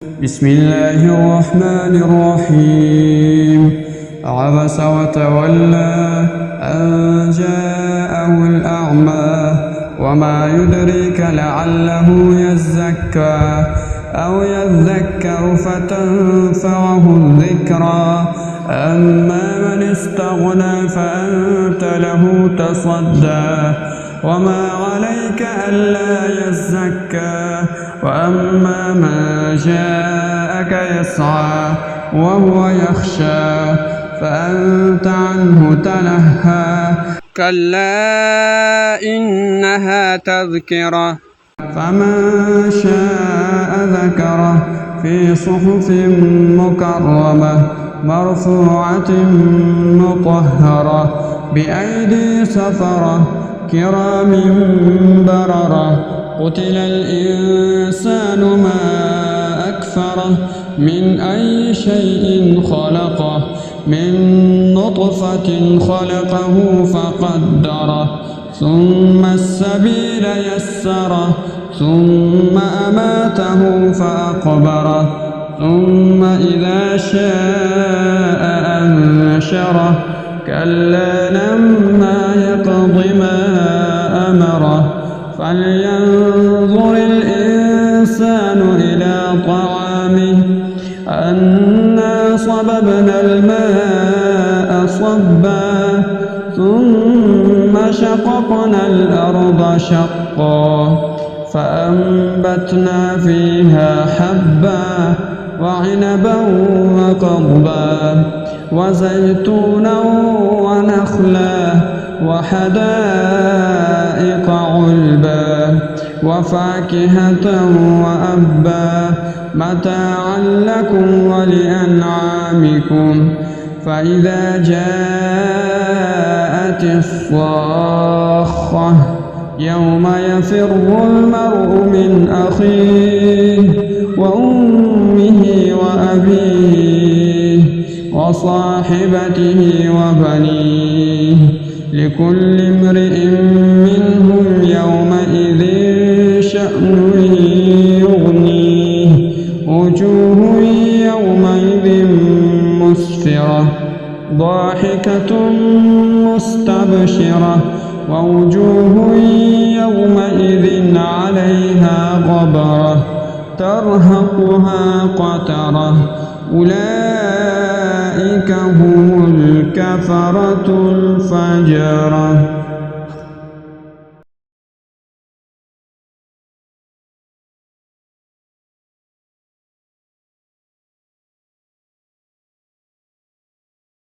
بسم الله الرحمن الرحيم. عبس وتولى أن جاءه الأعمى وما يدريك لعله يزكى أو يذكر فتنفعه الذكرى. أما من استغنى فأنت له تصدى وما عليك ألا يزكى. وأما من جاءك يسعى وهو يخشى فأنت عنه تلهى. كلا إنها تذكرة فمن شاء ذكره في صحف مكرمة مرفوعة مطهرة بأيدي سفرة كرام بررة. قتل الإنسان ما أكفره من أي شيء خلقه من نطفة خلقه فقدره ثم السبيل يسره ثم أماته فأقبره ثم إذا شاء أنشره. كلا لما يقض ما أمره فلينظر الإنسان إلى طعامه أنا صببنا الماء صبا ثم شققنا الأرض شقا فأنبتنا فيها حبا وعنبا وقضبا وزيتونا ونخلا وحدائق علبا وفاكهة وأبا متاعا لكم ولأنعامكم. فإذا جاءت الصاخة يوم يفر المرء من أخيه وأمه وأبيه وصاحبته وبنيه لكل امرئ منهم يومئذ شأن يغنيه. وجوه يومئذ مسفرة ضاحكة مستبشرة ووجوه يومئذ عليها غبرة ترهقها قترة. أولئك هم الكفرة الفجرة.